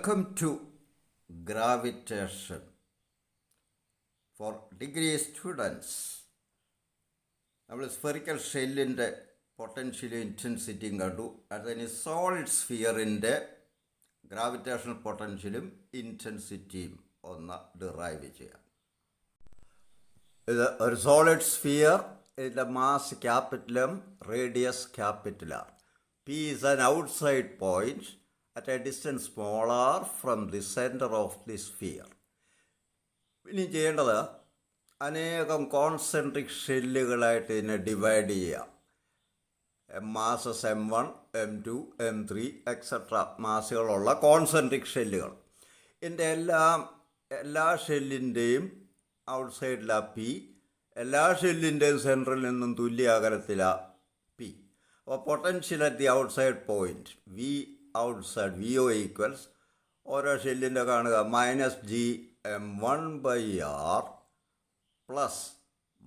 Welcome to Gravitation for degree students. നമ്മൾ spherical ഷെല്ലിൻ്റെ പൊട്ടൻഷ്യലും ഇൻറ്റൻസിറ്റിയും കണ്ടു. അടുത്തതിന് solid സ്ഫിയറിൻ്റെ gravitational പൊട്ടൻഷ്യലും ഇൻറ്റൻസിറ്റിയും ഒന്ന് ഡിറൈവ് ചെയ്യാം. ഇത് ഒരു സോളിഡ് സ്ഫിയർ, ഇതിൻ്റെ മാസ് ക്യാപിറ്റലും radius capital R. P is an outside point at a distance smaller from the center of the sphere. ഇനി ചെയ്യേണ്ടത് അനേകം കോൺസെൻട്രിക് ഷെല്ലുകളായിട്ട് ഇതിനെ ഡിവൈഡ് ചെയ്യാം. Masses M1, M2, M3 etcetera മാസുകളുള്ള കോൺസെൻട്രിക് ഷെല്ലുകൾ. ഇതിൻ്റെ എല്ലാ ഷെല്ലിൻ്റെയും ഔട്ട്സൈഡിലാണ് പി, എല്ലാ ഷെല്ലിൻ്റെയും സെൻട്രൽ നിന്നും തുല്യ അകലത്തിലാണ് പി. അപ്പോൾ potential at the outside point V outside VO equals ഓരോ ഷെല്ലിൻ്റെ കാണുക -GM1/r plus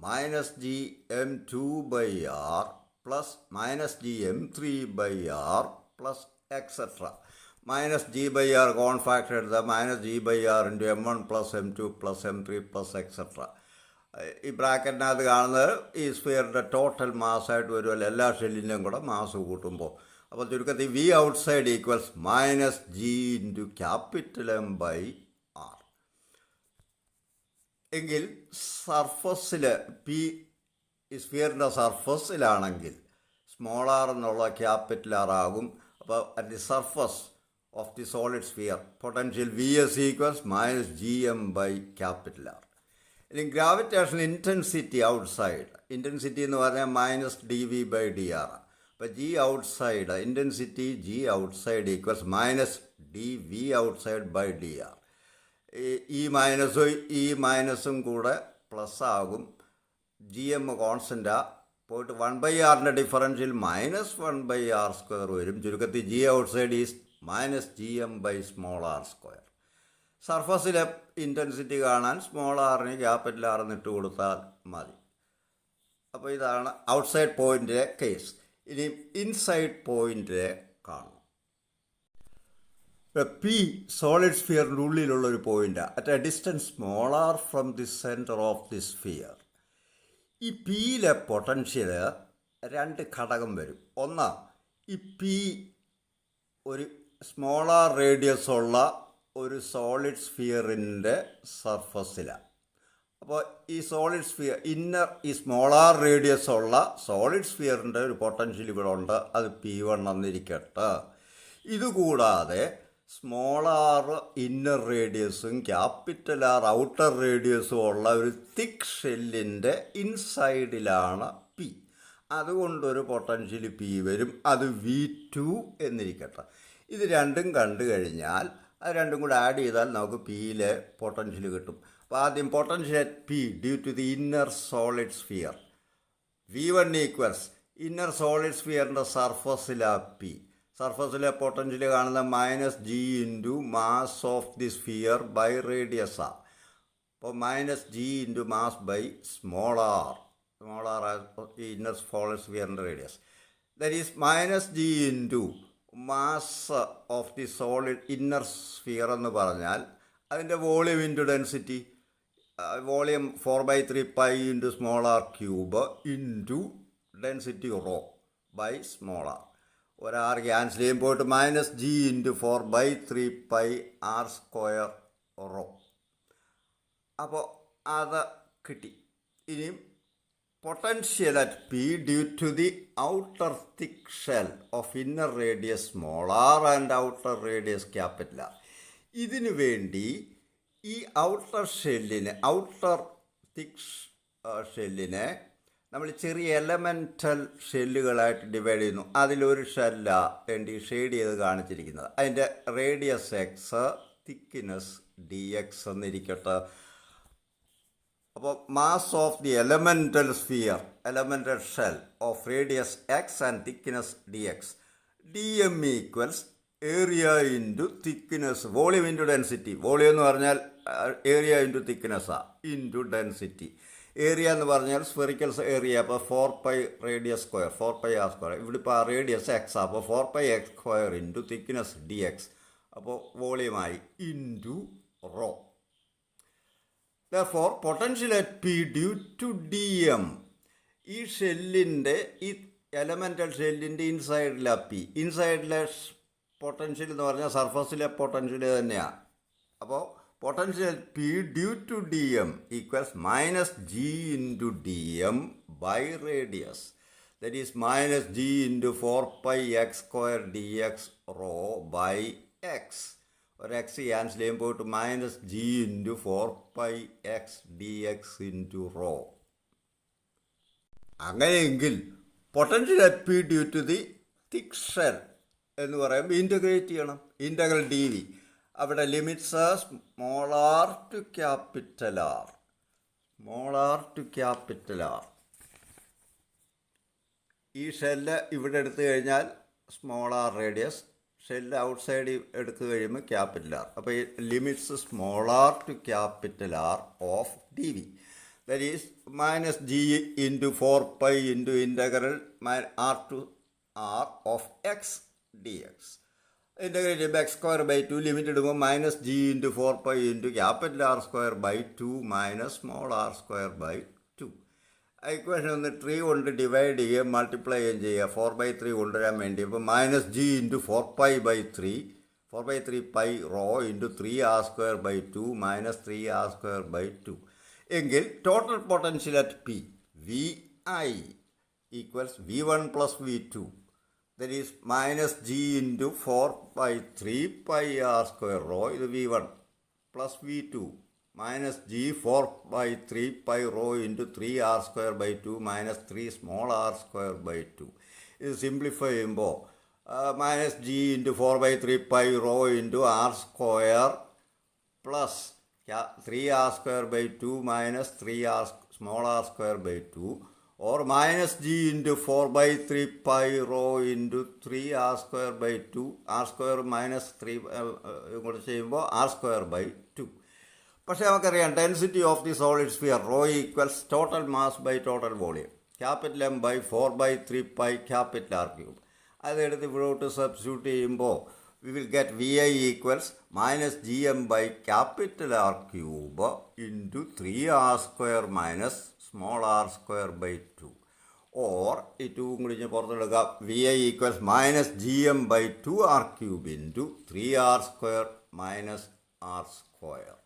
-GM2/r plus -GM3/r plus etcetera. -G/r common factor എടുത്താൽ -G/r × M1 plus M2 plus M3 plus etcetera. ഈ ബ്രാക്കറ്റിനകത്ത് കാണുന്നത് ഈ സ്ഫിയറിൻ്റെ ടോട്ടൽ മാസ്സായിട്ട് വരുമല്ലോ, എല്ലാ ഷെല്ലിൻ്റെയും കൂടെ മാസ് കൂട്ടുമ്പോൾ. അപ്പോൾ ചുരുക്കത്തിൽ V outside equals -G × M/r. എങ്കിൽ സർഫസിൽ പി ഈ സ്ഫിയറിൻ്റെ സർഫസിലാണെങ്കിൽ സ്മോൾ ആർ എന്നുള്ള ക്യാപിറ്റൽ ആർ ആകും. അപ്പോൾ at the surface of the solid sphere potential VS equals -GM/R. ഇനി ഗ്രാവിറ്റേഷൻ ഇൻറ്റൻസിറ്റി ഔട്ട്സൈഡ്, ഇൻറ്റൻസിറ്റി എന്ന് പറഞ്ഞാൽ -dV/dr. അപ്പോൾ G outside intensity G outside equals -dV ഔട്ട്സൈഡ്/dr. ഈ മൈനസും കൂടെ പ്ലസ് ആകും. GM കോൺസ്റ്റൻ്റാ പോയിട്ട് 1/r ഡിഫറൻഷ്യൽ -1/r² വരും. ചുരുക്കത്തിൽ G ഔട്ട്സൈഡ് ഈസ് -GM/r². സർഫസിലെ ഇൻറ്റൻസിറ്റി കാണാൻ സ്മോൾ ആറിന് ക്യാപിറ്റൽ ആർ എന്നിട്ട് കൊടുത്താൽ മതി. അപ്പോൾ ഇതാണ് ഔട്ട്സൈഡ് പോയിൻ്റിലെ കേസ്. ഇനി ഇൻസൈഡ് പോയിൻ്റ് കാണും. പി സോളിഡ് സ്ഫിയറിൻ്റെ ഉള്ളിലുള്ളൊരു point at a distance smaller from the centre of the sphere. ഈ പിയിലെ പൊട്ടൻഷ്യൽ രണ്ട് ഘടകം വരും. ഒന്ന്, ഈ പി ഒരു സ്മോളർ റേഡിയസ് ഉള്ള ഒരു സോളിഡ് സ്ഫിയറിൻ്റെ സർഫസിലാണ്. അപ്പോൾ ഈ സോളിഡ് സ്ഫിയർ ഈ സ്മോളാർ റേഡിയസ് ഉള്ള സോളിഡ് സ്ഫിയറിൻ്റെ ഒരു പൊട്ടൻഷ്യൽ ഇവിടെ ഉണ്ട്, അത് P1 എന്നിരിക്കട്ടെ. ഇതുകൂടാതെ smaller inner റേഡിയസും capital R outer റേഡിയസും ഉള്ള ഒരു തിക്ക് ഷെല്ലിൻ്റെ ഇൻസൈഡിലാണ് പി. അതുകൊണ്ടൊരു പൊട്ടൻഷ്യൽ P വരും, അത് V2 എന്നിരിക്കട്ടെ. ഇത് രണ്ടും കണ്ടു കഴിഞ്ഞാൽ അത് രണ്ടും കൂടെ ആഡ് ചെയ്താൽ നമുക്ക് പിയിലെ പൊട്ടൻഷ്യൽ കിട്ടും. അപ്പോൾ ആദ്യം potential at P due to the inner solid sphere V1 equals inner solid സ്ഫിയറിൻ്റെ സർഫസിലാണ് പി. സർഫസിലെ പൊട്ടൻഷ്യൽ കാണുന്ന -G × mass of the sphere by radius ആ. അപ്പോൾ -G × mass by small R ഈ ഇന്നർ സോളിഡ് സ്ഫിയറിൻ്റെ radius. That is -G × mass of the solid inner sphere എന്ന് പറഞ്ഞാൽ അതിൻ്റെ volume into density, volume 4/3π × small R cube into density rho by small R. ഒരാർ cancel ചെയ്യുമ്പോൾ -G × 4/3πr² rho. അപ്പോൾ അത് കിട്ടി. ഇനിയും potential at P due to the outer thick shell of inner radius small r and outer radius capital R. ഇതിനു വേണ്ടി ഈ outer തിക്ക് ഷെല്ലിനെ നമ്മൾ ചെറിയ എലമെൻ്റൽ ഷെല്ലുകളായിട്ട് ഡിവൈഡ് ചെയ്യുന്നു. അതിലൊരു ഷെല്ലാണ് വേണ്ടി ഷെയ്ഡ് ചെയ്ത് കാണിച്ചിരിക്കുന്നത്. അതിൻ്റെ റേഡിയസ് എക്സ്, തിക്നെസ് dx എന്നിരിക്കട്ടെ. അപ്പോൾ mass of the elemental shell of radius X and thickness dx. dm equals area into thickness, volume into density. Volume എന്ന് പറഞ്ഞാൽ ഏരിയ ഇൻറ്റു തിക്നെസ്സാണ് ഇൻറ്റു ഡെൻസിറ്റി. ഏരിയ എന്ന് പറഞ്ഞാൽ സ്ഫെറിക്കൽ ഏരിയ. അപ്പോൾ 4π radius square, 4πr². ഇവിടെ ഇപ്പോൾ ആ റേഡിയസ് എക്സ്, അപ്പോൾ 4πx² ഇൻറ്റു തിക്നെസ് dx. അപ്പോൾ വോളിയമായി into rho. Therefore, potential at P due to dm. ഈ ഷെല്ലിൻ്റെ ഈ എലമെൻ്റൽ ഷെല്ലിൻ്റെ ഇൻസൈഡിലെ പി, ഇൻസൈഡിലെ പൊട്ടൻഷ്യൽ എന്ന് പറഞ്ഞാൽ സർഫസിലെ പൊട്ടൻഷ്യൽ തന്നെയാണ്. അപ്പോൾ potential P due to D M equals minus G into D M by radius. That is minus G into 4πx² D X rho by X. ഒരു എക്സ് ക്യാൻസൽ ചെയ്യുമ്പോൾ പോയിട്ട് minus G into 4πx D X into rho. അങ്ങനെയെങ്കിൽ potential at P due to the thick shell എന്ന് പറയുമ്പോൾ integrate ചെയ്യണം. Integral D V, അവിടെ limits small R to capital R, small R to capital R. ഈ shell ഇവിടെ എടുത്തു കഴിഞ്ഞാൽ small R radius, shell outside എടുത്തു കഴിയുമ്പോൾ ക്യാപിറ്റൽ ആർ. അപ്പോൾ ഈ limits small R to capital R of D V. That is minus g into 4π into integral r to r of x dx. Integrate x² by 2 limit ഇടുമ്പോൾ minus G into 4π into capital R square by 2 minus small R square by 2. Equation ഒന്ന് 3 കൊണ്ട് divide ചെയ്യുക, multiply ചെയ്യുക, 4/3 കൊണ്ടുവരാൻ വേണ്ടി. അപ്പോൾ minus G into 4π/3, 4/3 pi rho into 3r² by 2 minus 3r² by 2. എങ്കിൽ total potential at P V I equals V 1 plus V 2. That is minus G into 4/3 pi R square rho, ഇത് V 1 plus V 2 minus G 4/3 pi rho into 3r² by 2 minus 3 small r² by 2. ഇത് simplify ചെയ്യുമ്പോൾ minus G into 4/3 pi rho into R square plus 3r² by 2 minus 3r small r² by 2 or minus g into 4/3 pi rho into 3r² by 2 r² minus 3 ഇങ്ങോട്ട് ചെയ്യുമ്പോൾ r² by 2. പക്ഷേ നമുക്കറിയാം density of the solid sphere rho equals total mass by total volume, capital M by 4/3 pi capital R cube. അതെടുത്ത് ഇവിടോട്ട് substitute ചെയ്യുമ്പോൾ we will get VI equals minus GM by capital R cube into 3r² minus small r² by 2. Or ഇറ്റും കൂടി പുറത്തെടുക്കാം, VI equals minus GM by 2r cube into 3r² minus r².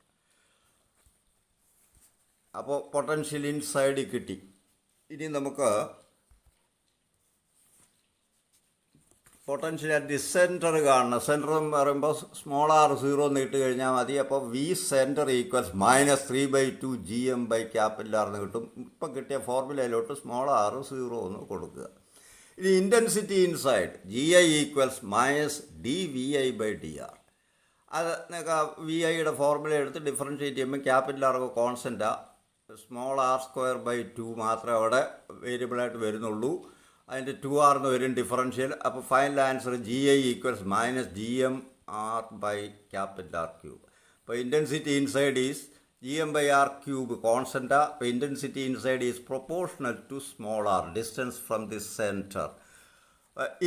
അപ്പോൾ potential inside കിട്ടി. ഇനി നമുക്ക് potential at the centre കാണണം. Centre എന്ന് പറയുമ്പോൾ small R 0 എന്ന് ഇട്ട് കഴിഞ്ഞാൽ മതി. അപ്പോൾ V centre equals minus 3/2 G M by capital R എന്ന് കിട്ടും. ഇപ്പം കിട്ടിയ ഫോർമുലയിലോട്ട് സ്മോൾ ആർ 0 എന്ന് കൊടുക്കുക. ഇനി intensity inside G I equals minus D V I by D R. അത് വി ഐയുടെ ഫോർമുല എടുത്ത് ഡിഫറൻഷ്യേറ്റ് ചെയ്യുമ്പോൾ ക്യാപിറ്റൽ ആർക്ക് കോൺസ്റ്റൻറ്റാണ്, സ്മോൾ r² ബൈ 2 മാത്രമേ അവിടെ വേരിയബിളായിട്ട് വരുന്നുള്ളൂ. അതിൻ്റെ 2r എന്ന് വരും ഡിഫറൻഷ്യൽ. അപ്പോൾ final answer G I equals minus G M R by capital R cube. അപ്പോൾ intensity inside is G M by R cube കോൺസ്റ്റൻറ്റാ. അപ്പോൾ intensity inside is proportional to small R, distance from the centre.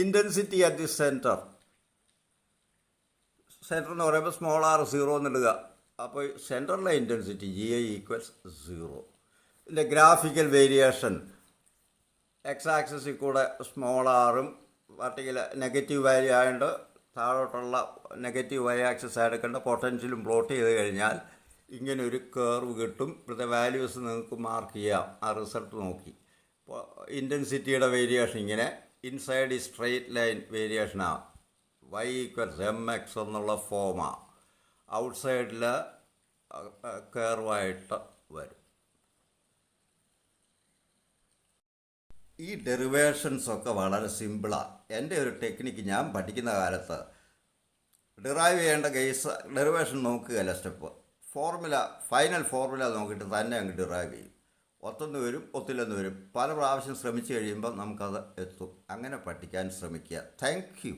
Intensity at the centre, centre എന്ന് പറയുമ്പോൾ small R 0 എന്നിടുക. അപ്പോൾ സെൻറ്ററിലെ intensity G I equals 0. ഇതിൻ്റെ graphical variation X ആക്സിസിൽ കൂടെ സ്മോൾ ആറും വർട്ടിക്കൽ നെഗറ്റീവ് വാല്യൂ ആയതുകൊണ്ട് താഴോട്ടുള്ള നെഗറ്റീവ് വൈ ആക്സിസ് എടുക്കേണ്ട പൊട്ടൻഷ്യലും പ്ലോട്ട് ചെയ്ത് കഴിഞ്ഞാൽ ഇങ്ങനെ ഒരു കേർവ് കിട്ടും. ഇവിടുത്തെ വാല്യൂസ് നിങ്ങൾക്ക് മാർക്ക് ചെയ്യാം ആ റിസൾട്ട് നോക്കി. ഇപ്പോൾ ഇൻറ്റൻസിറ്റിയുടെ വേരിയേഷൻ ഇങ്ങനെ, ഇൻസൈഡ് ഈ സ്ട്രെയിറ്റ് ലൈൻ വേരിയേഷനാണ്, വൈ ഈക്വൽസ് എം എക്സ് എന്നുള്ള ഫോമാണ്, ഔട്ട്സൈഡിൽ കേർവായിട്ട് വരും. ഈ ഡെറിവേഷൻസൊക്കെ വളരെ സിമ്പിളാണ്. എൻ്റെ ഒരു ടെക്നിക്ക് ഞാൻ പഠിക്കുന്ന കാലത്ത് ഡിറൈവ് ചെയ്യേണ്ട കേസ് ഡെറിവേഷൻ നോക്കുകയല്ല, സ്റ്റെപ്പ് ഫോർമുല, ഫൈനൽ ഫോർമുല നോക്കിയിട്ട് തന്നെ അങ്ങ് ഡിറൈവ് ചെയ്യും. ഒത്തൊന്ന് വരും, ഒത്തില്ലെന്ന് വരും. പല പ്രാവശ്യം ശ്രമിച്ചു കഴിയുമ്പോൾ നമുക്കത് എത്തും. അങ്ങനെ പഠിക്കാൻ ശ്രമിക്കുക. Thank you.